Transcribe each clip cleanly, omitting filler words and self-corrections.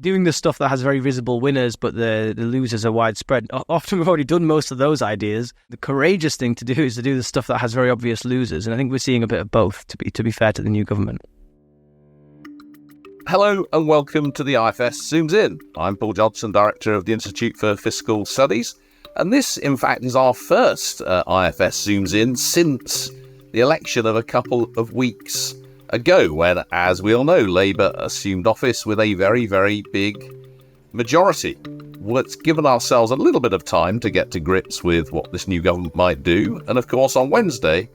doing the stuff that has very visible winners, but the losers are widespread. Often we've already done most of those ideas. The courageous thing to do is to do the stuff that has very obvious losers. And I think we're seeing a bit of both, to be fair to the new government. Hello and welcome to the IFS Zooms In. I'm Paul Johnson, Director of the Institute for Fiscal Studies. And this, in fact, is our first IFS Zooms In since the election of a couple of weeks ago, when, as we all know, Labour assumed office with a very, very big majority. Well, it's given ourselves a little bit of time to get to grips with what this new government might do. And of course, on Wednesday,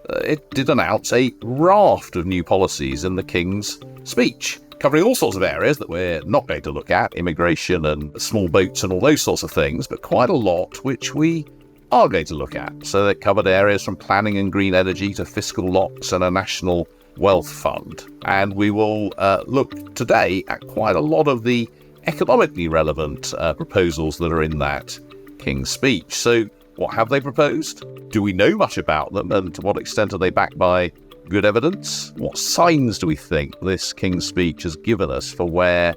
it did announce a raft of new policies in the King's speech, covering all sorts of areas that we're not going to look at, immigration and small boats and all those sorts of things, but quite a lot which we are going to look at. So they covered areas from planning and green energy to fiscal locks and a national wealth fund. And we will look today at quite a lot of the economically relevant proposals that are in that King's speech. So what have they proposed? Do we know much about them, and to what extent are they backed by good evidence? What signs do we think this King's speech has given us for where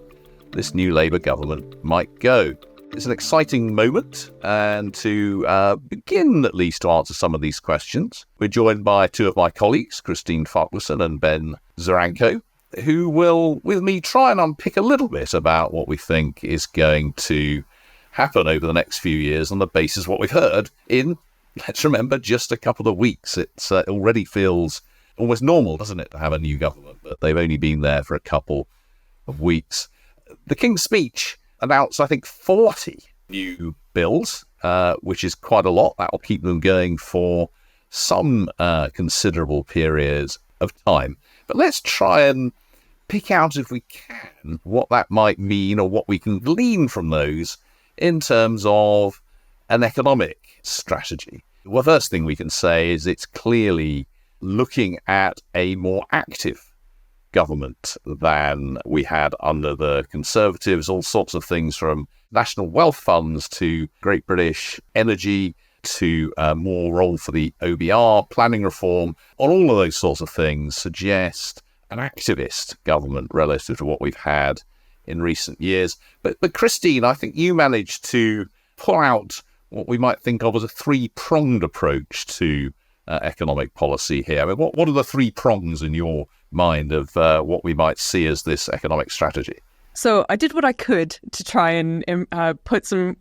this new Labour government might go? It's an exciting moment, and to begin at least to answer some of these questions, we're joined by two of my colleagues, Farquharson and Ben Zaranko, who will, with me, try and unpick a little bit about what we think is going to happen over the next few years on the basis of what we've heard in, let's remember, just a couple of weeks. It already feels almost normal, doesn't it, to have a new government, but they've only been there for a couple of weeks. The King's speech announced, I think, 40 new bills, which is quite a lot. That will keep them going for some considerable periods of time. But let's try and pick out, if we can, what that might mean or what we can glean from those in terms of an economic strategy. Well, first thing we can say is it's clearly looking at a more active government than we had under the Conservatives, all sorts of things from national wealth funds to Great British Energy to more role for the OBR, planning reform, on all of those sorts of things suggest an activist government relative to what we've had in recent years. But Christine, I think you managed to pull out what we might think of as a three-pronged approach to economic policy here. I mean, what are the three prongs in your mind of what we might see as this economic strategy? So I did what I could to try and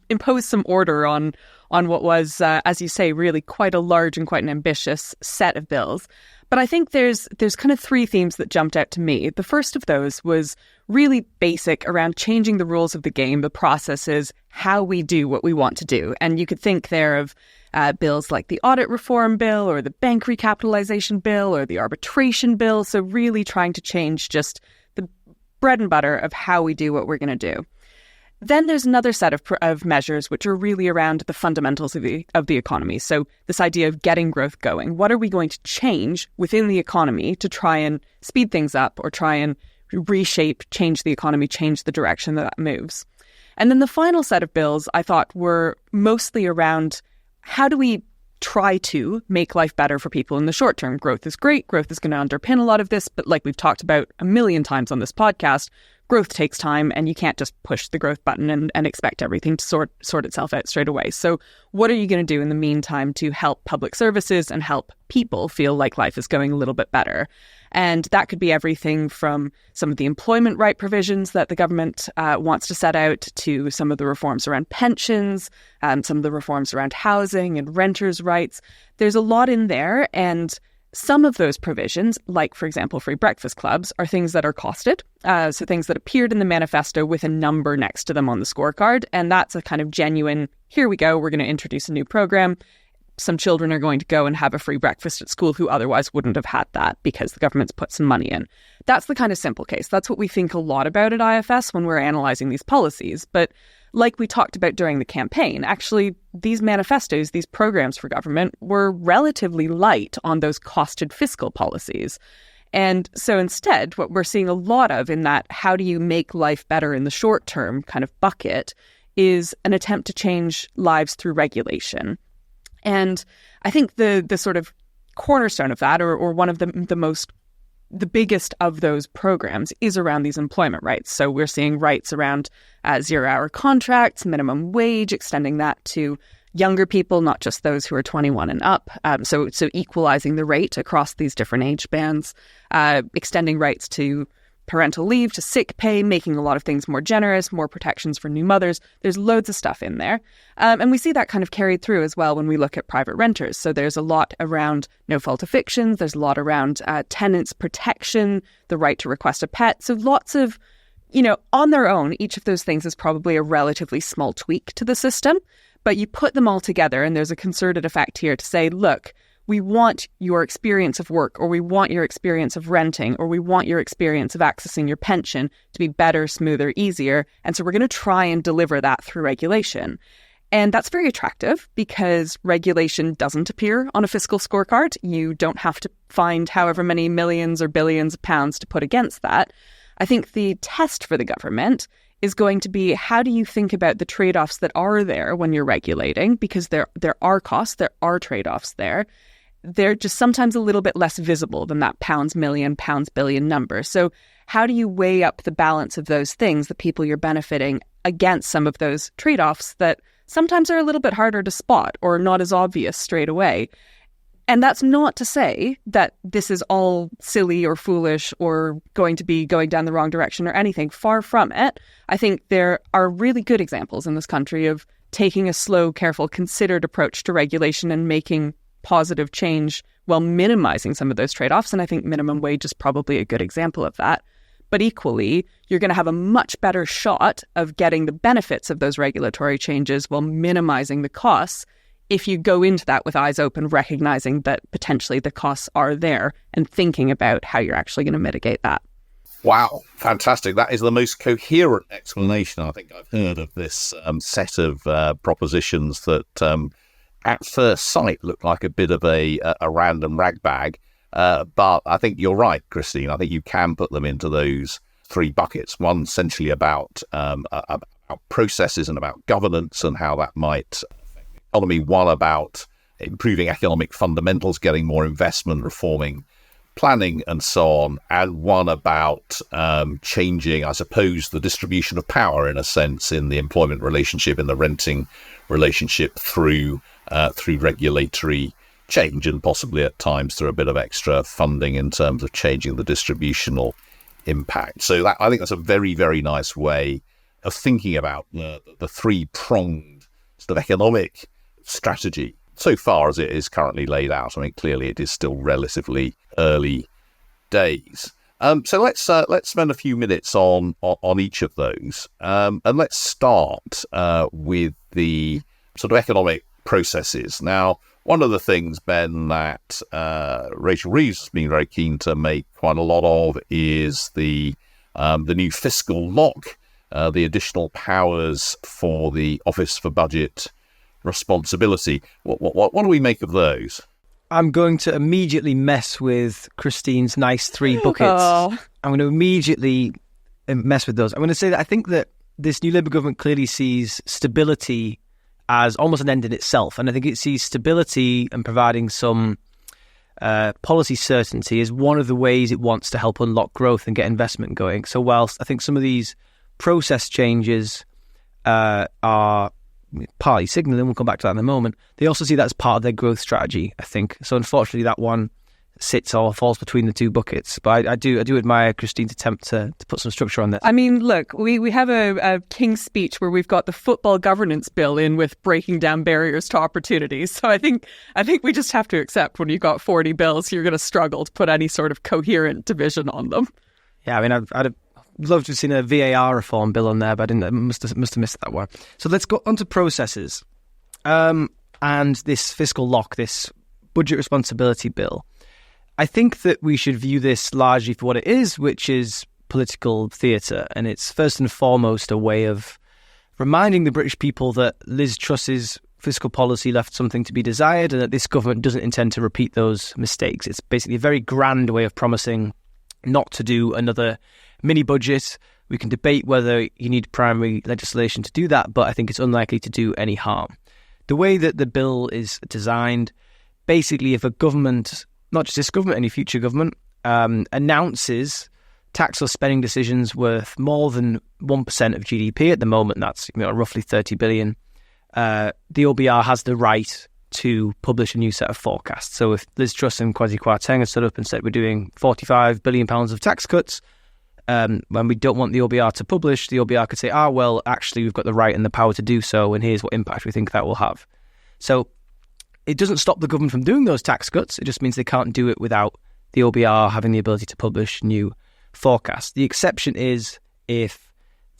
impose some order on what was, as you say, really quite a large and quite an ambitious set of bills. But I think there's kind of three themes that jumped out to me. The first of those was really basic around changing the rules of the game, the processes, how we do what we want to do. And you could think there of bills like the audit reform bill or the bank recapitalization bill or the arbitration bill. So really trying to change just the bread and butter of how we do what we're going to do. Then there's another set of measures which are really around the fundamentals of the economy. So this idea of getting growth going. What are we going to change within the economy to try and speed things up or try and reshape, change the economy, change the direction that moves? And then the final set of bills I thought were mostly around how do we try to make life better for people in the short term. Growth is great. Growth is going to underpin a lot of this. But like we've talked about a million times on this podcast, growth takes time and you can't just push the growth button and expect everything to sort itself out straight away. So what are you going to do in the meantime to help public services and help people feel like life is going a little bit better? And that could be everything from some of the employment right provisions that the government wants to set out to some of the reforms around pensions, some of the reforms around housing and renters' rights. There's a lot in there, and some of those provisions, like, for example, free breakfast clubs, are things that are costed. So things that appeared in the manifesto with a number next to them on the scorecard. And that's a kind of genuine, here we go, we're going to introduce a new program. Some children are going to go and have a free breakfast at school who otherwise wouldn't have had that because the government's put some money in. That's the kind of simple case. That's what we think a lot about at IFS when we're analysing these policies. But like we talked about during the campaign, actually, these manifestos, these programs for government were relatively light on those costed fiscal policies. And so instead, what we're seeing a lot of in that how do you make life better in the short term kind of bucket is an attempt to change lives through regulation. And I think the sort of cornerstone of that, or one of the most the biggest of those programs is around these employment rights. So we're seeing rights around 0-hour contracts, minimum wage, extending that to younger people, not just those who are 21 and up. So equalizing the rate across these different age bands, extending rights to parental leave, to sick pay, making a lot of things more generous, more protections for new mothers. There's loads of stuff in there. And we see that kind of carried through as well when we look at private renters. So there's a lot around no-fault evictions. There's a lot around tenants' protection, the right to request a pet. So lots of, on their own, each of those things is probably a relatively small tweak to the system. But you put them all together and there's a concerted effect here to say, look, we want your experience of work, or we want your experience of renting, or we want your experience of accessing your pension to be better, smoother, easier. And so we're going to try and deliver that through regulation. And that's very attractive because regulation doesn't appear on a fiscal scorecard. You don't have to find however many millions or billions of pounds to put against that. I think the test for the government is going to be, how do you think about the trade-offs that are there when you're regulating? Because there are costs, there are trade-offs there. They're just sometimes a little bit less visible than that pounds million, pounds billion number. So how do you weigh up the balance of those things, the people you're benefiting, against some of those trade-offs that sometimes are a little bit harder to spot or not as obvious straight away? And that's not to say that this is all silly or foolish or going to be going down the wrong direction or anything. Far from it. I think there are really good examples in this country of taking a slow, careful, considered approach to regulation and making positive change while minimizing some of those trade-offs. And I think minimum wage is probably a good example of that. But equally, you're going to have a much better shot of getting the benefits of those regulatory changes while minimizing the costs if you go into that with eyes open, recognizing that potentially the costs are there and thinking about how you're actually going to mitigate that. Wow, fantastic. That is the most coherent explanation I think I've heard of this set of propositions that at first sight look like a bit of a random ragbag. But I think you're right, Christine. I think you can put them into those three buckets. One essentially about processes and about governance and how that might affect the economy. One about improving economic fundamentals, getting more investment, reforming planning and so on. And one about changing, I suppose, the distribution of power in a sense in the employment relationship, in the renting relationship through regulatory change and possibly at times through a bit of extra funding in terms of changing the distributional impact. So I think that's a very, very nice way of thinking about the three-pronged sort of economic strategy so far as it is currently laid out. I mean, clearly it is still relatively early days. So let's spend a few minutes on each of those. And let's start with the sort of economic processes. Now, one of the things, Ben, that Rachel Reeves has been very keen to make quite a lot of is the new fiscal lock, the additional powers for the Office for Budget Responsibility. What do we make of those? I'm going to immediately mess with Christine's nice three buckets. Oh. I'm going to immediately mess with those. I'm going to say that I think that this new Labour government clearly sees stability as almost an end in itself. And I think it sees stability and providing some policy certainty as one of the ways it wants to help unlock growth and get investment going. So whilst I think some of these process changes are partly signalling, we'll come back to that in a moment, they also see that as part of their growth strategy, I think. So unfortunately, that one sits or falls between the two buckets. But I do admire Christine's attempt to put some structure on this. I mean, look, we have a King's Speech where we've got the football governance bill in with breaking down barriers to opportunities. So I think we just have to accept when you've got 40 bills, you're going to struggle to put any sort of coherent division on them. Yeah, I mean, I'd have loved to have seen a VAR reform bill on there, but I must have missed that one. So let's go on to processes. And this fiscal lock, this budget responsibility bill. I think that we should view this largely for what it is, which is political theatre. And it's first and foremost a way of reminding the British people that Liz Truss's fiscal policy left something to be desired and that this government doesn't intend to repeat those mistakes. It's basically a very grand way of promising not to do another mini budget. We can debate whether you need primary legislation to do that, but I think it's unlikely to do any harm. The way that the bill is designed, basically if a government, not just this government, any future government, announces tax or spending decisions worth more than 1% of GDP at the moment, that's roughly 30 billion, the OBR has the right to publish a new set of forecasts. So if Liz Truss and Kwasi Kwarteng had stood up and said we're doing £45 billion of tax cuts, when we don't want the OBR to publish, the OBR could say, well, actually we've got the right and the power to do so, and here's what impact we think that will have. So it doesn't stop the government from doing those tax cuts, it just means they can't do it without the OBR having the ability to publish new forecasts. The exception is if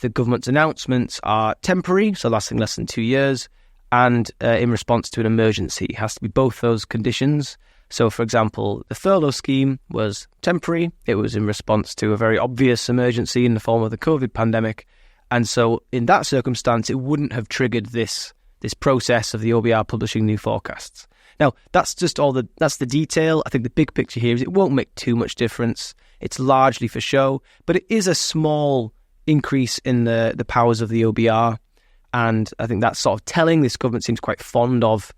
the government's announcements are temporary, so lasting less than 2 years, and in response to an emergency. It has to be both those conditions. So, for example, the furlough scheme was temporary. It was in response to a very obvious emergency in the form of the COVID pandemic. And so in that circumstance, it wouldn't have triggered this process of the OBR publishing new forecasts. Now, that's the detail. I think the big picture here is it won't make too much difference. It's largely for show, but it is a small increase in the powers of the OBR. And I think that's sort of telling. This government seems quite fond of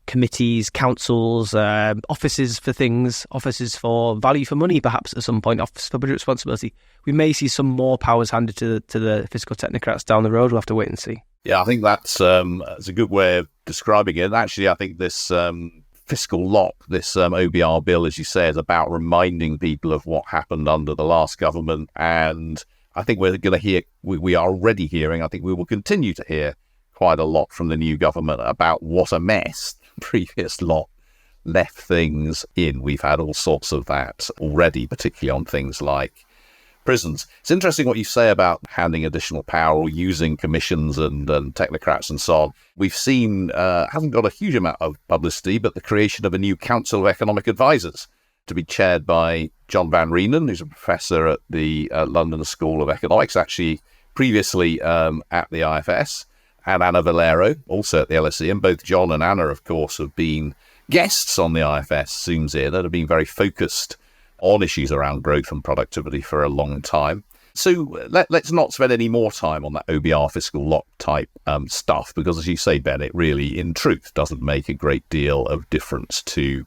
committees, councils, offices for things, offices for value for money, perhaps at some point, office for budget responsibility. We may see some more powers handed to the fiscal technocrats down the road. We'll have to wait and see. Yeah, I think that's a good way of describing it. Actually, I think this fiscal lock, this OBR bill, as you say, is about reminding people of what happened under the last government. And I think we're going to hear, we are already hearing, I think we will continue to hear quite a lot from the new government about what a mess the previous lot left things in. We've had all sorts of that already, particularly on things like prisons. It's interesting what you say about handing additional power or using commissions and technocrats and so on. We've seen, hasn't got a huge amount of publicity, but the creation of a new Council of Economic Advisors to be chaired by John Van Reenen, who's a professor at the London School of Economics, actually previously at the IFS, and Anna Valero, also at the LSE. And both John and Anna, of course, have been guests on the IFS Zooms In that have been very focused on issues around growth and productivity for a long time. So let's not spend any more time on that OBR fiscal lock type stuff, because as you say, Ben, it really, in truth, doesn't make a great deal of difference to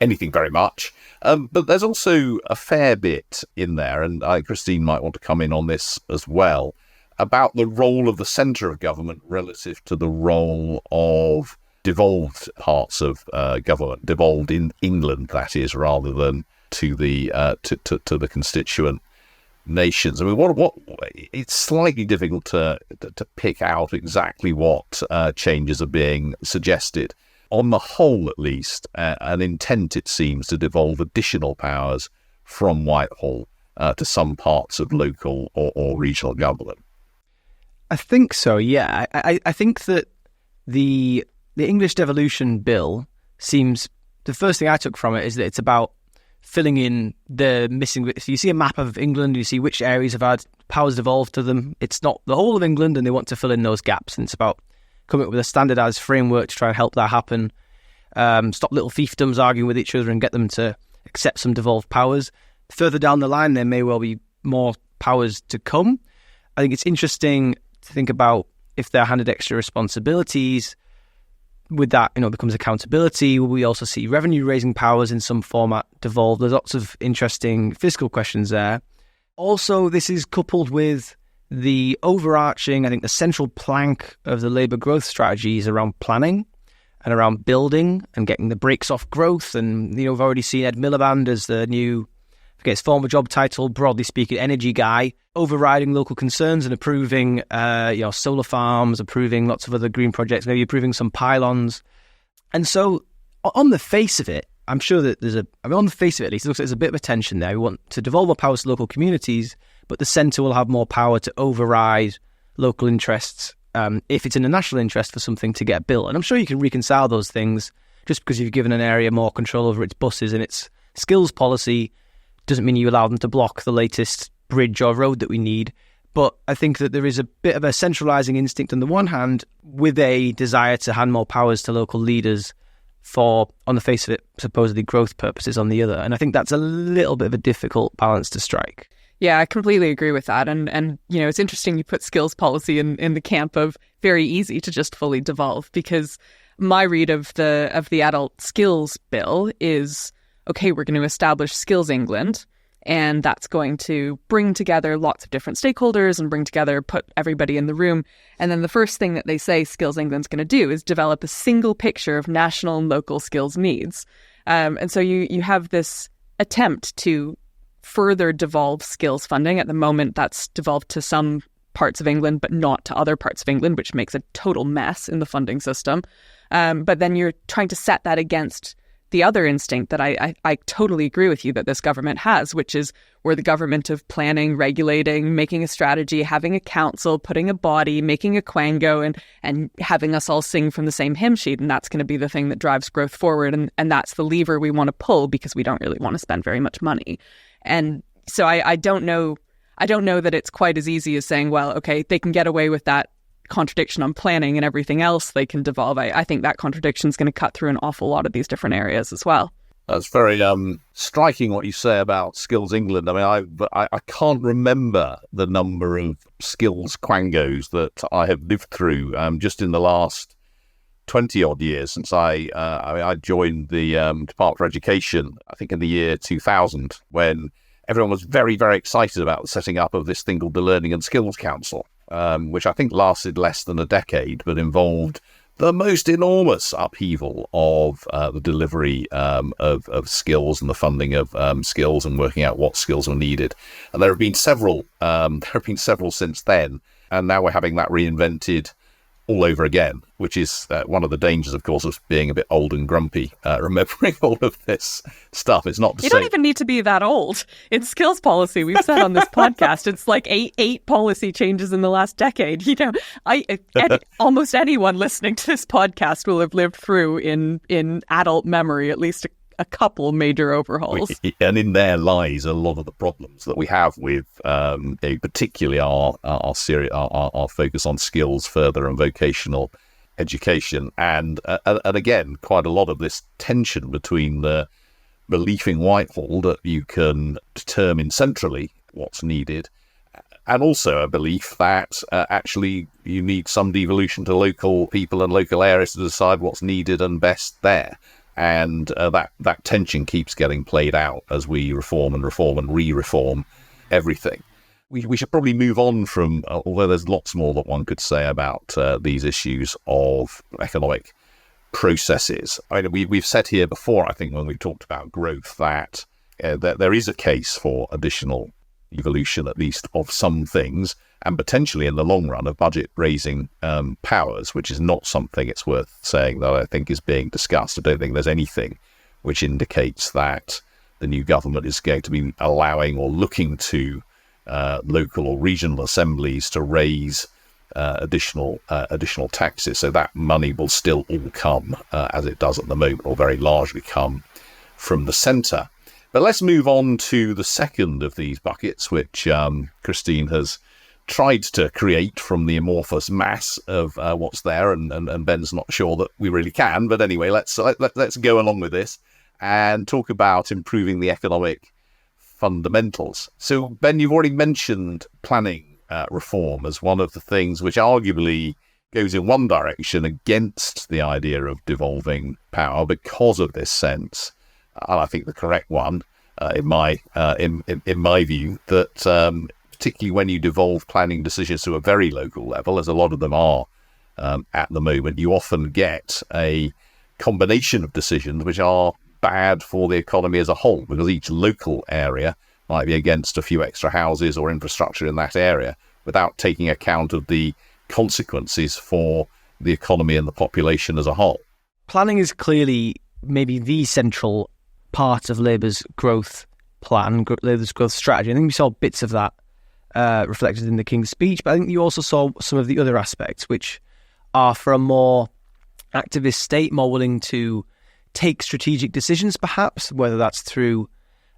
anything very much. But there's also a fair bit in there, and Christine might want to come in on this as well, about the role of the centre of government relative to the role of devolved parts of government, devolved in England, that is, rather than to the to the constituent nations. I mean, what it's slightly difficult to pick out exactly what changes are being suggested. On the whole, at least, an intent, it seems, to devolve additional powers from Whitehall to some parts of local or regional government. I think so, yeah. I think that the English devolution bill seems, the first thing I took from it is that it's about filling in the missing bits. You see a map of England, you see which areas have had powers devolved to them. It's not the whole of England, and they want to fill in those gaps. And it's about coming up with a standardised framework to try and help that happen. Stop little fiefdoms arguing with each other and get them to accept some devolved powers. Further down the line, there may well be more powers to come. I think it's interesting to think about if they're handed extra responsibilities. With that, becomes accountability. Will we also see revenue-raising powers in some format devolve? There's lots of interesting fiscal questions there. Also, this is coupled with the overarching, I think the central plank of the Labour growth strategy is around planning and around building and getting the brakes off growth. And, we've already seen Ed Miliband as the new, I forget his former job title, broadly speaking, energy guy, overriding local concerns and approving, solar farms, approving lots of other green projects, maybe approving some pylons. And so on the face of it, I'm sure that on the face of it at least, it looks like there's a bit of a tension there. We want to devolve more powers to local communities, but the centre will have more power to override local interests if it's in the national interest for something to get built. And I'm sure you can reconcile those things. Just because you've given an area more control over its buses and its skills policy doesn't mean you allow them to block the latest bridge or road that we need. But I think that there is a bit of a centralising instinct on the one hand, with a desire to hand more powers to local leaders for, on the face of it, supposedly growth purposes on the other. And I think that's a little bit of a difficult balance to strike. Yeah, I completely agree with that. And it's interesting you put skills policy in the camp of very easy to just fully devolve, because my read of the adult skills bill is, okay, we're going to establish Skills England, And that's going to bring together lots of different stakeholders and put everybody in the room. And then the first thing that they say Skills England's going to do is develop a single picture of national and local skills needs. And so you have this attempt to further devolve skills funding. At the moment, that's devolved to some parts of England, but not to other parts of England, which makes a total mess in the funding system. But then you're trying to set that against the other instinct that I totally agree with you that this government has, which is we're the government of planning, regulating, making a strategy, having a council, putting a body, making a quango, and having us all sing from the same hymn sheet. And that's going to be the thing that drives growth forward. And that's the lever we want to pull because we don't really want to spend very much money. And so I don't know that it's quite as easy as saying, well, okay, they can get away with that contradiction on planning and everything else they can devolve. I think that contradiction is going to cut through an awful lot of these different areas as well. That's very striking what you say about Skills England. I mean, I can't remember the number of skills quangos that I have lived through just in the last 20-odd years since I joined the Department for Education, I think in the year 2000, when everyone was very, very excited about the setting up of this thing called the Learning and Skills Council, which I think lasted less than a decade, but involved the most enormous upheaval of the delivery of skills and the funding of skills and working out what skills were needed. And there have been several. Since then, and now we're having that reinvented all over again, which is one of the dangers, of course, of being a bit old and grumpy, remembering all of this stuff. It's not to You say... don't even need to be that old. In skills policy, we've said on this podcast, it's like eight policy changes in the last decade. Almost anyone listening to this podcast will have lived through in adult memory at least a couple major overhauls. And in there lies a lot of the problems that we have with particularly our focus on skills further and vocational education. And again, quite a lot of this tension between the belief in Whitehall that you can determine centrally what's needed, and also a belief that actually you need some devolution to local people and local areas to decide what's needed and best there. And that tension keeps getting played out as we reform and re-reform everything. We should probably move on from, although there's lots more that one could say about these issues of economic processes. I mean, we've said here before, I think, when we talked about growth, that there is a case for additional evolution, at least of some things, and potentially in the long run of budget-raising powers, which is not something, it's worth saying, that I think is being discussed. I don't think there's anything which indicates that the new government is going to be allowing or looking to local or regional assemblies to raise additional taxes. So that money will still all come, as it does at the moment, or very largely come from the centre. But let's move on to the second of these buckets, which Christine has tried to create from the amorphous mass of what's there, and Ben's not sure that we really can. But anyway, let's go along with this and talk about improving the economic fundamentals. So, Ben, you've already mentioned planning reform as one of the things which arguably goes in one direction against the idea of devolving power because of this sense, and I think the correct one, in my view, that particularly when you devolve planning decisions to a very local level, as a lot of them are at the moment, you often get a combination of decisions which are bad for the economy as a whole, because each local area might be against a few extra houses or infrastructure in that area without taking account of the consequences for the economy and the population as a whole. Planning is clearly maybe the central part of Labour's growth plan, Labour's growth strategy. I think we saw bits of that reflected in the King's speech, but I think you also saw some of the other aspects, which are for a more activist state, more willing to take strategic decisions, perhaps, whether that's through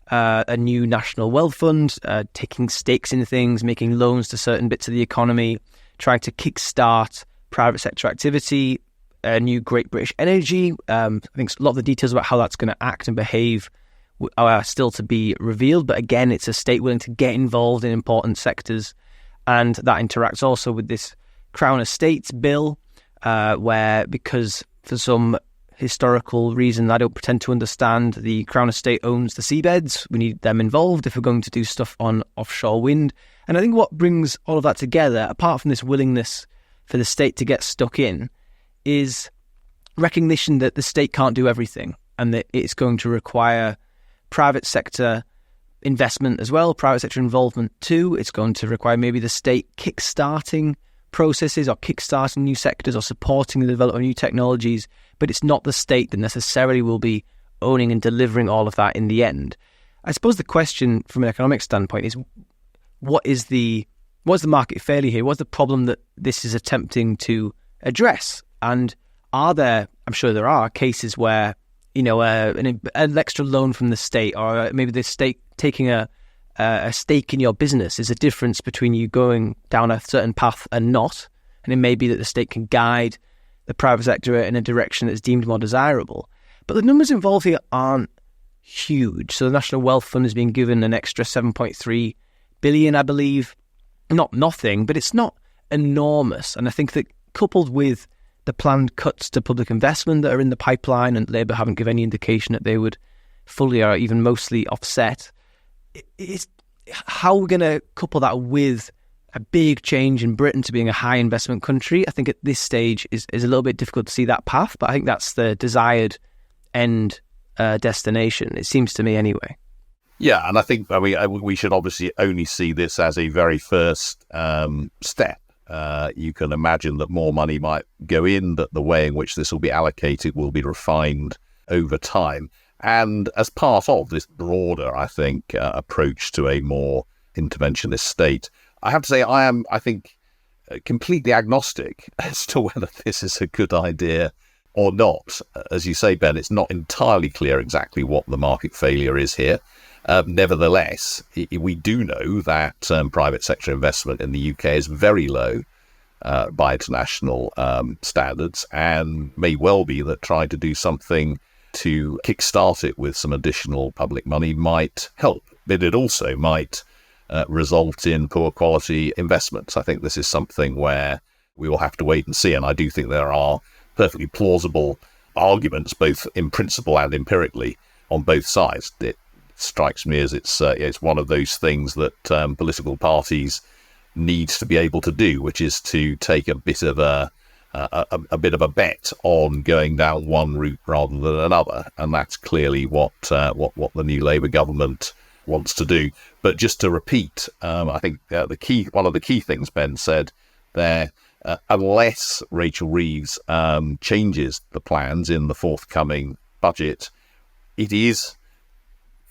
a new national wealth fund, taking stakes in things, making loans to certain bits of the economy, trying to kickstart private sector activity, a new Great British Energy. I think a lot of the details about how that's going to act and behave are still to be revealed. But again, it's a state willing to get involved in important sectors. And that interacts also with this Crown Estates bill, where because for some historical reason I don't pretend to understand. The Crown Estate owns the seabeds. We need them involved if we're going to do stuff on offshore wind. And I think what brings all of that together, apart from this willingness for the state to get stuck in, is recognition that the state can't do everything and that it's going to require private sector investment as well, private sector involvement too. It's going to require maybe the state kickstarting processes or kickstarting new sectors or supporting the development of new technologies, but it's not the state that necessarily will be owning and delivering all of that in the end. I suppose the question from an economic standpoint is what's the market failure here? What's the problem that this is attempting to address? And are there, I'm sure there are, cases where, an extra loan from the state or maybe the state taking a stake in your business is a difference between you going down a certain path and not. And it may be that the state can guide the private sector in a direction that's deemed more desirable. But the numbers involved here aren't huge. So the National Wealth Fund is being given an extra 7.3 billion, I believe. Not nothing, but it's not enormous. And I think that coupled with the planned cuts to public investment that are in the pipeline, and Labour haven't given any indication that they would fully or even mostly offset, it's how we're going to couple that with a big change in Britain to being a high investment country. I think at this stage is a little bit difficult to see that path, but I think that's the desired end destination, it seems to me anyway. Yeah, and I think we should obviously only see this as a very first step. You can imagine that more money might go in, that the way in which this will be allocated will be refined over time. And as part of this broader, I think, approach to a more interventionist state, I have to say I am, I think, completely agnostic as to whether this is a good idea or not. As you say, Ben, it's not entirely clear exactly what the market failure is here. Nevertheless, we do know that private sector investment in the UK is very low by international standards, and may well be that trying to do something to kickstart it with some additional public money might help, but it also might result in poor quality investments. I think this is something where we will have to wait and see, and I do think there are perfectly plausible arguments, both in principle and empirically, on both sides. It strikes me as it's one of those things that political parties need to be able to do, which is to take a bit of a bet on going down one route rather than another, and that's clearly what the new Labour government wants to do. But just to repeat, I think one of the key things Ben said there, unless Rachel Reeves changes the plans in the forthcoming budget, it is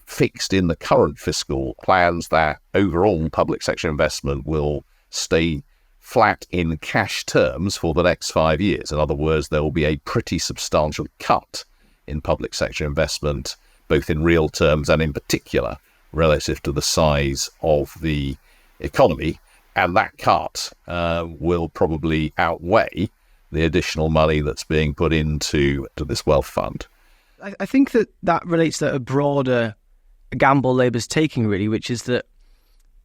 fixed in the current fiscal plans that overall public sector investment will stay flat in cash terms for the next 5 years. In other words, there will be a pretty substantial cut in public sector investment, both in real terms and in particular relative to the size of the economy. And that cut will probably outweigh the additional money that's being put into this wealth fund. I think that relates to a broader gamble Labour's taking, really, which is that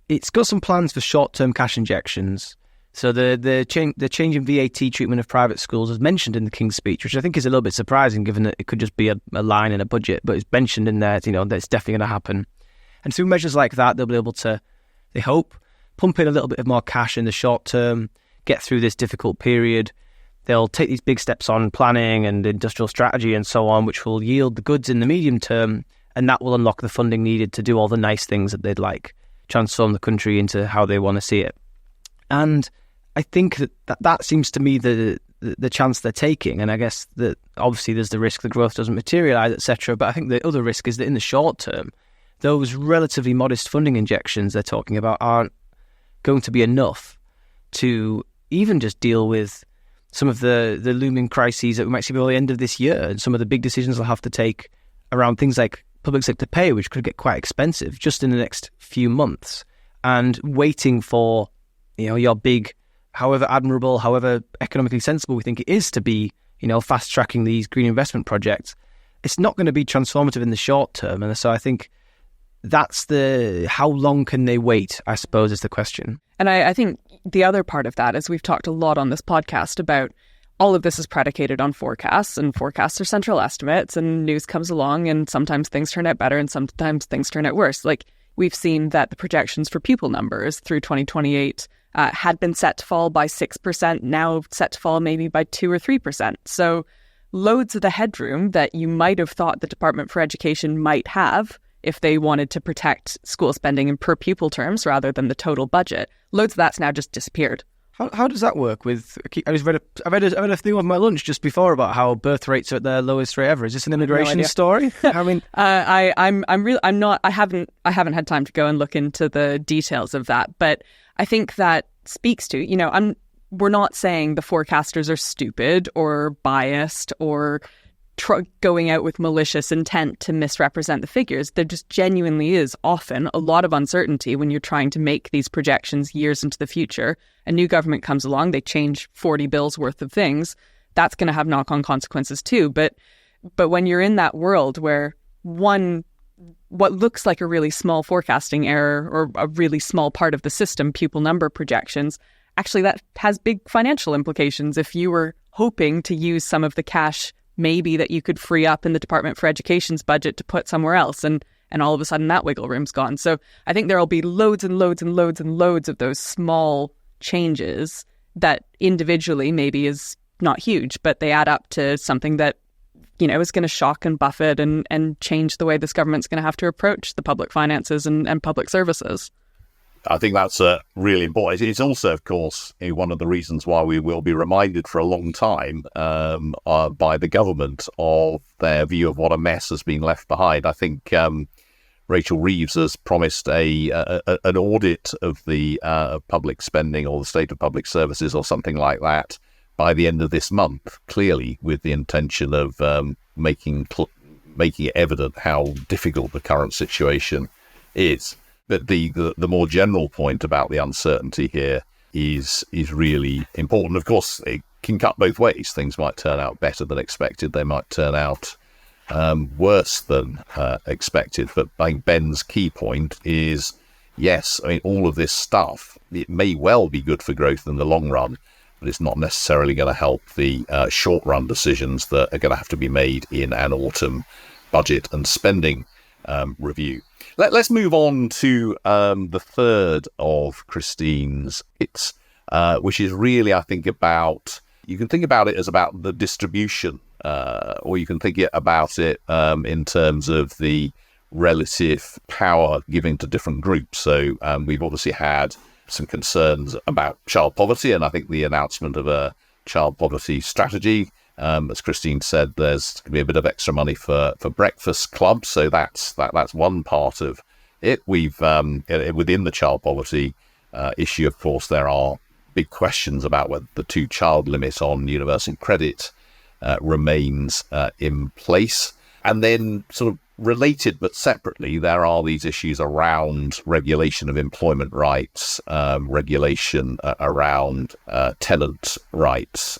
it's got some plans for short-term cash injections. So the change in VAT treatment of private schools is mentioned in the King's speech, which I think is a little bit surprising, given that it could just be a line in a budget, but it's mentioned in there, that it's definitely going to happen. And through measures like that, they'll be able to, they hope, pump in a little bit of more cash in the short term, get through this difficult period. They'll take these big steps on planning and industrial strategy and so on, which will yield the goods in the medium term, and that will unlock the funding needed to do all the nice things that they'd like, transform the country into how they want to see it. And I think that seems to me the chance they're taking. And I guess that obviously there's the risk the growth doesn't materialise, etc. But I think the other risk is that in the short term, those relatively modest funding injections they're talking about aren't going to be enough to even just deal with some of the looming crises that we might see by the end of this year, and some of the big decisions they'll have to take around things like public sector pay, which could get quite expensive just in the next few months. And waiting for, your big, however admirable, however economically sensible we think it is to be, fast tracking these green investment projects, it's not going to be transformative in the short term. And so I think that's how long can they wait, I suppose, is the question. And I think the other part of that is we've talked a lot on this podcast about all of this is predicated on forecasts, and forecasts are central estimates, and news comes along, and sometimes things turn out better and sometimes things turn out worse. Like, we've seen that the projections for pupil numbers through 2028 had been set to fall by 6%, now set to fall maybe by 2 or 3%. So loads of the headroom that you might have thought the Department for Education might have if they wanted to protect school spending in per pupil terms rather than the total budget, loads of that's now just disappeared. How does that work with? I read a thing on my lunch just before about how birth rates are at their lowest rate ever. Is this an immigration story? I mean, I haven't had time to go and look into the details of that, but I think that speaks to, we're not saying the forecasters are stupid or biased or going out with malicious intent to misrepresent the figures. There just genuinely is often a lot of uncertainty when you're trying to make these projections years into the future. A new government comes along, they change 40 bills worth of things. That's going to have knock-on consequences too. But when you're in that world where what looks like a really small forecasting error or a really small part of the system, pupil number projections, actually that has big financial implications. If you were hoping to use some of the cash maybe that you could free up in the Department for Education's budget to put somewhere else, and all of a sudden that wiggle room's gone. So I think there'll be loads and loads and loads and loads of those small changes that individually maybe is not huge, but they add up to something that, is going to shock and buffet and change the way this government's going to have to approach the public finances and public services. I think that's really important. It's also, of course, one of the reasons why we will be reminded for a long time by the government of their view of what a mess has been left behind. I think Rachel Reeves has promised an audit of the public spending or the state of public services or something like that by the end of this month, clearly with the intention of making it evident how difficult the current situation is. But the more general point about the uncertainty here is really important. Of course, it can cut both ways. Things might turn out better than expected. They might turn out worse than expected. But I think Ben's key point is, yes, I mean, all of this stuff, it may well be good for growth in the long run, but it's not necessarily going to help the short-run decisions that are going to have to be made in an autumn budget and spending review. Let's move on to the third of Christine's hits, which is really, I think, you can think about it as about the distribution, or you can think about it in terms of the relative power given to different groups. So we've obviously had some concerns about child poverty, and I think the announcement of a child poverty strategy. As Christine said, there's going to be a bit of extra money for breakfast clubs, so that's one part of it. We've within the child poverty issue, of course, there are big questions about whether the 2-child limit on universal credit remains in place. And then, sort of related but separately, there are these issues around regulation of employment rights, regulation around tenant rights,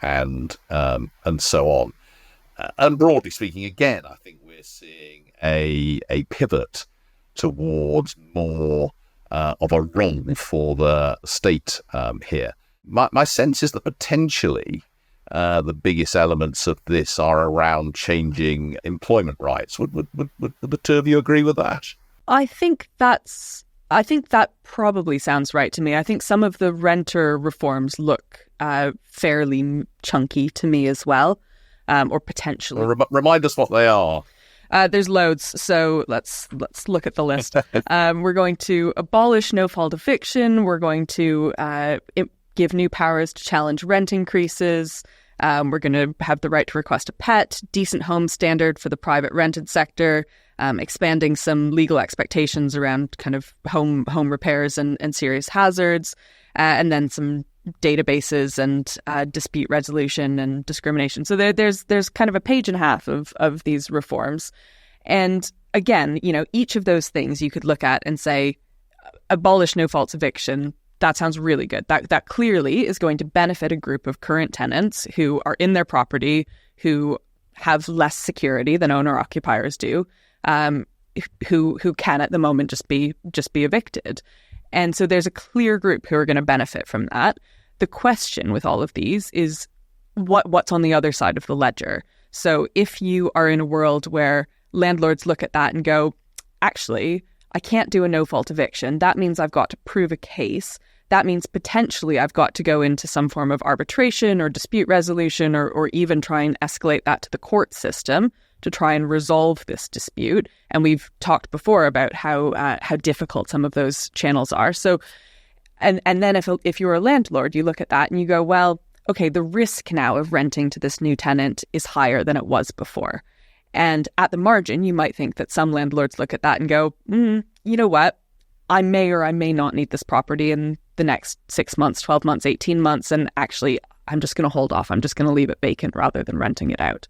and so on. And broadly speaking, again, I think we're seeing a pivot towards more of a role for the state here. My sense is that potentially the biggest elements of this are around changing employment rights. Would the two of you agree with that? I think that probably sounds right to me. I think some of the renter reforms look fairly chunky to me as well, or potentially. Well, remind us what they are. There's loads, so let's look at the list. We're going to abolish no-fault eviction. We're going to give new powers to challenge rent increases. We're going to have the right to request a pet, decent home standard for the private rented sector, expanding some legal expectations around kind of home repairs and serious hazards, and then some databases and dispute resolution and discrimination. So there's kind of a page and a half of these reforms. And again, each of those things you could look at and say, abolish no-fault eviction. That sounds really good. That clearly is going to benefit a group of current tenants who are in their property, who have less security than owner-occupiers do, who can at the moment just be evicted. And so there's a clear group who are going to benefit from that. The question with all of these is what's on the other side of the ledger. So if you are in a world where landlords look at that and go, actually, I can't do a no-fault eviction. That means I've got to prove a case. That means potentially I've got to go into some form of arbitration or dispute resolution or even try and escalate that to the court system to try and resolve this dispute. And we've talked before about how difficult some of those channels are. So, and then if you're a landlord, you look at that and you go, well, okay, the risk now of renting to this new tenant is higher than it was before. And at the margin, you might think that some landlords look at that and go, you know what? I may or I may not need this property in the next 6 months, 12 months, 18 months. And actually, I'm just going to hold off. I'm just going to leave it vacant rather than renting it out.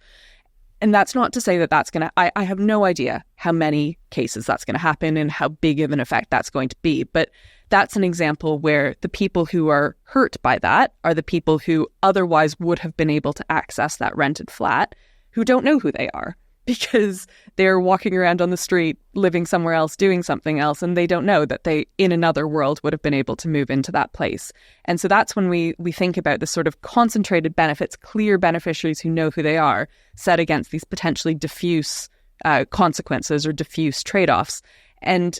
And that's not to say that that's going to, I have no idea how many cases that's going to happen and how big of an effect that's going to be. But that's an example where the people who are hurt by that are the people who otherwise would have been able to access that rented flat who don't know who they are because they're walking around on the street, living somewhere else, doing something else, and they don't know that they, in another world, would have been able to move into that place. And so that's when we think about the sort of concentrated benefits, clear beneficiaries who know who they are, set against these potentially diffuse consequences or diffuse trade-offs. And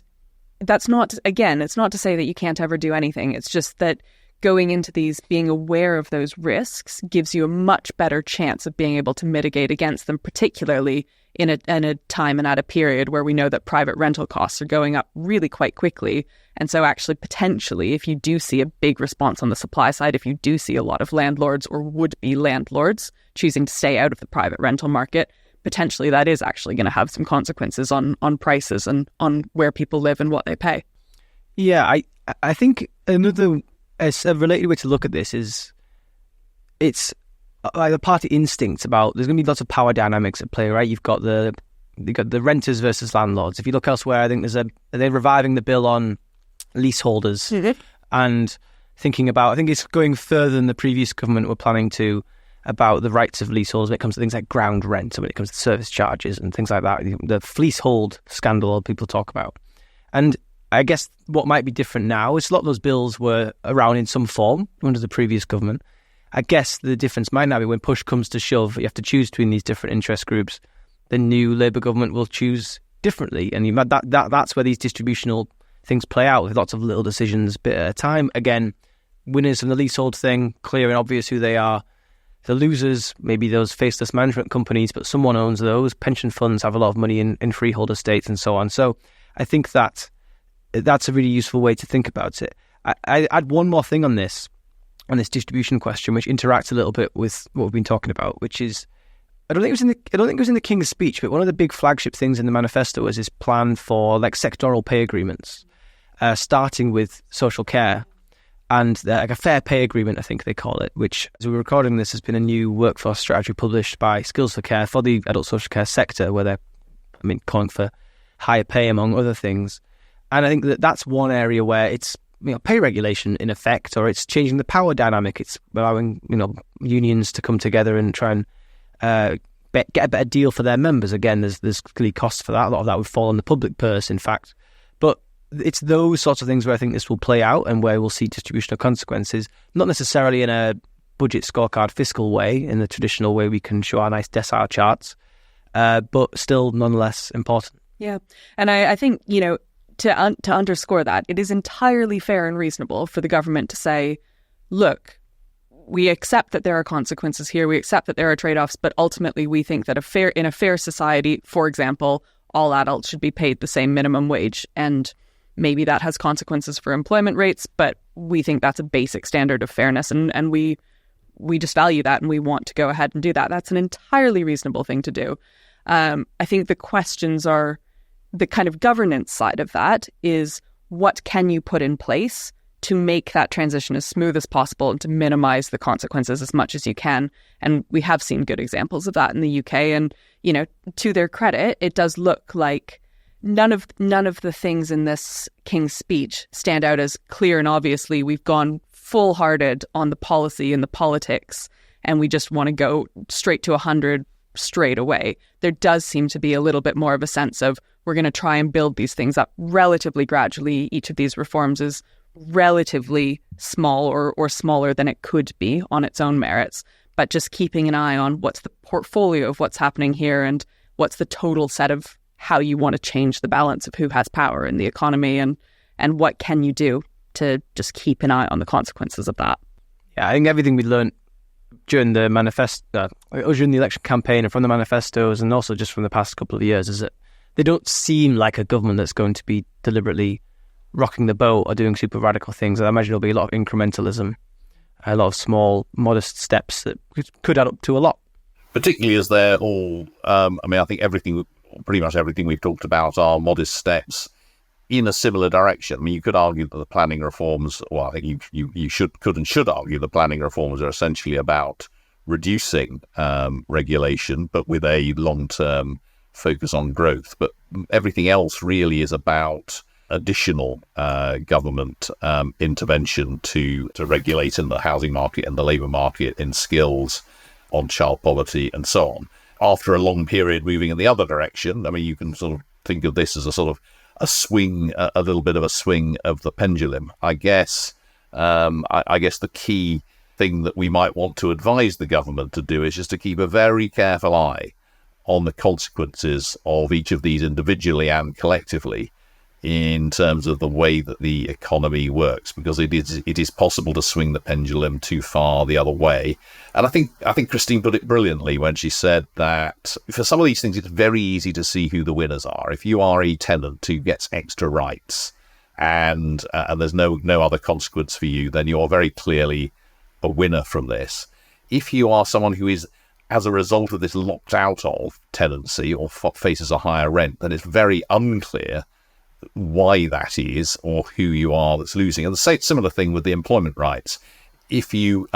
that's not, again, it's not to say that you can't ever do anything. It's just that going into these, being aware of those risks gives you a much better chance of being able to mitigate against them, particularly in a time and at a period where we know that private rental costs are going up really quite quickly. And so actually, potentially, if you do see a big response on the supply side, if you do see a lot of landlords or would-be landlords choosing to stay out of the private rental market, potentially that is actually going to have some consequences on prices and on where people live and what they pay. Yeah, I think another a related way to look at this is it's like the party instincts about there's going to be lots of power dynamics at play, right? You've got the renters versus landlords. If you look elsewhere, I think they're reviving the bill on leaseholders and thinking about, I think it's going further than the previous government were planning to, about the rights of leaseholders when it comes to things like ground rent and when it comes to service charges and things like that. The fleasehold scandal people talk about. And I guess what might be different now is a lot of those bills were around in some form under the previous government. I guess the difference might now be when push comes to shove, you have to choose between these different interest groups. The new Labour government will choose differently. And that's where these distributional things play out with lots of little decisions bit at a time. Again, winners from the leasehold thing, clear and obvious who they are. The losers, maybe those faceless management companies, but someone owns those. Pension funds have a lot of money in freehold estates and so on. So I think that's a really useful way to think about it. I add one more thing on this distribution question, which interacts a little bit with what we've been talking about, which is I don't think it was in the King's speech, but one of the big flagship things in the manifesto was his plan for like sectoral pay agreements, starting with social care and like a fair pay agreement, I think they call it, which, as we're recording this, has been a new workforce strategy published by Skills for Care for the adult social care sector, where they're, calling for higher pay among other things. And I think that's one area where it's pay regulation in effect, or it's changing the power dynamic. It's allowing unions to come together and try and get a better deal for their members. Again, there's clearly costs for that. A lot of that would fall on the public purse, in fact. But it's those sorts of things where I think this will play out and where we'll see distributional consequences, not necessarily in a budget scorecard fiscal way, in the traditional way we can show our nice decile charts, but still nonetheless important. Yeah. And I think, to underscore that, it is entirely fair and reasonable for the government to say, look, we accept that there are consequences here, we accept that there are trade-offs, but ultimately we think that in a fair society, for example, all adults should be paid the same minimum wage. And maybe that has consequences for employment rates, but we think that's a basic standard of fairness, and we just value that and we want to go ahead and do that. That's an entirely reasonable thing to do. I think the questions are, the kind of governance side of that is, what can you put in place to make that transition as smooth as possible and to minimize the consequences as much as you can? And we have seen good examples of that in the UK. And, to their credit, it does look like none of the things in this King's speech stand out as clear and obviously we've gone full-hearted on the policy and the politics and we just want to go straight to 100 straight away. There does seem to be a little bit more of a sense of, we're going to try and build these things up relatively gradually. Each of these reforms is relatively small or smaller than it could be on its own merits. but just keeping an eye on what's the portfolio of what's happening here and what's the total set of how you want to change the balance of who has power in the economy, and what can you do to just keep an eye on the consequences of that. Yeah, I think everything we learned during the during the election campaign and from the manifestos, and also just from the past couple of years, is that they don't seem like a government that's going to be deliberately rocking the boat or doing super radical things. I imagine there'll be a lot of incrementalism, a lot of small, modest steps that could add up to a lot. Particularly as they're all, I think pretty much everything we've talked about are modest steps in a similar direction. I mean, you could argue that the planning reforms, well, I think you could and should argue the planning reforms are essentially about reducing regulation, but with a long-term focus on growth. But everything else really is about additional government intervention to regulate in the housing market and the labour market, in skills, on child poverty and so on. After a long period moving in the other direction, I mean, you can sort of think of this as a sort of a swing, a little bit of a swing of the pendulum. I guess the key thing that we might want to advise the government to do is just to keep a very careful eye on the consequences of each of these individually and collectively in terms of the way that the economy works, because it is possible to swing the pendulum too far the other way. And I think Christine put it brilliantly when she said that for some of these things, it's very easy to see who the winners are. If you are a tenant who gets extra rights and there's no other consequence for you, then you're very clearly a winner from this. If you are someone who is, as a result of this, locked out of tenancy or faces a higher rent, then it's very unclear why that is or who you are that's losing. And the similar thing with the employment rights. If you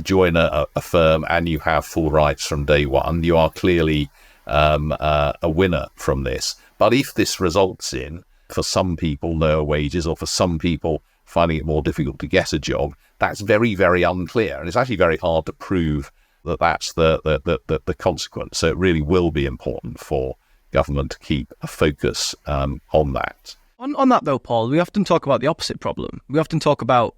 join a firm and you have full rights from day one, you are clearly a winner from this. But if this results in, for some people, lower wages, or for some people finding it more difficult to get a job, that's very, very unclear. And it's actually very hard to prove that that's the consequence. So it really will be important for government to keep a focus on that. On that though, Paul, we often talk about the opposite problem. We often talk about,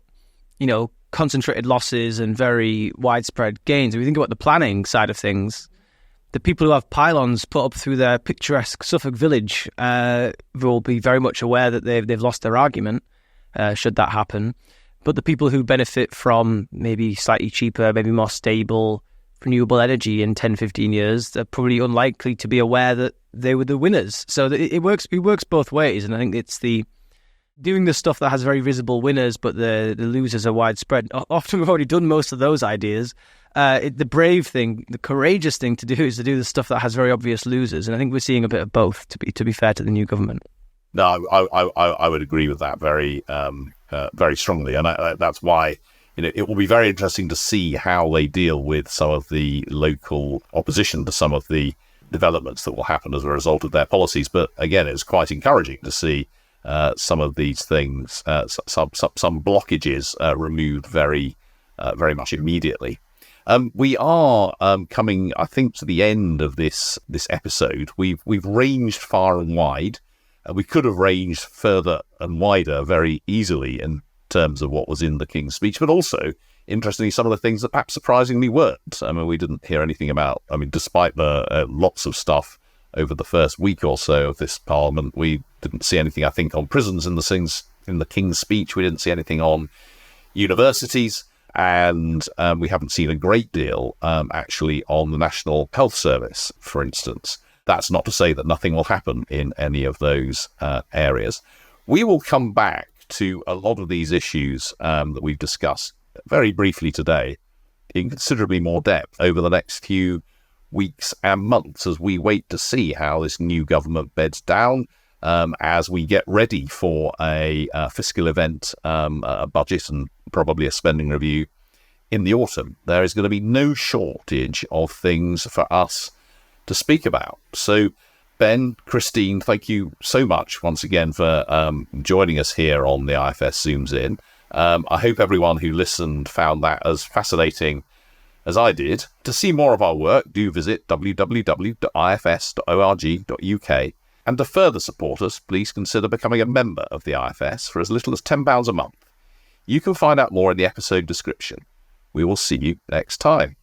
concentrated losses and very widespread gains. If we think about the planning side of things, the people who have pylons put up through their picturesque Suffolk village will be very much aware that they've lost their argument, should that happen. But the people who benefit from maybe slightly cheaper, maybe more stable, renewable energy in 10, 15 years, they're probably unlikely to be aware that they were the winners. So it works both ways. And I think it's doing the stuff that has very visible winners, but the losers are widespread. Often we've already done most of those ideas. The brave thing, the courageous thing to do is to do the stuff that has very obvious losers. And I think we're seeing a bit of both, to be fair to the new government. No, I would agree with that very strongly. And that's why it will be very interesting to see how they deal with some of the local opposition to some of the developments that will happen as a result of their policies. But again, it's quite encouraging to see some of these things, some blockages removed very much immediately. We are coming, I think, to the end of this episode. We've ranged far and wide. We could have ranged further and wider very easily in terms of what was in the King's speech, but also, interestingly, some of the things that perhaps surprisingly weren't. I mean, we didn't hear anything about, despite the lots of stuff over the first week or so of this Parliament, we didn't see anything, I think, on prisons in the King's speech. We didn't see anything on universities, and we haven't seen a great deal, actually, on the National Health Service, for instance. That's not to say that nothing will happen in any of those areas. We will come back to a lot of these issues that we've discussed very briefly today in considerably more depth over the next few weeks and months as we wait to see how this new government beds down, as we get ready for a fiscal event, a budget and probably a spending review in the autumn. There is going to be no shortage of things for us to speak about. So Ben, Christine, thank you so much once again for joining us here on the IFS Zooms In. I hope everyone who listened found that as fascinating as I did. To see more of our work, do visit www.ifs.org.uk. And to further support us, please consider becoming a member of the IFS for as little as £10 a month. You can find out more in the episode description. We will see you next time.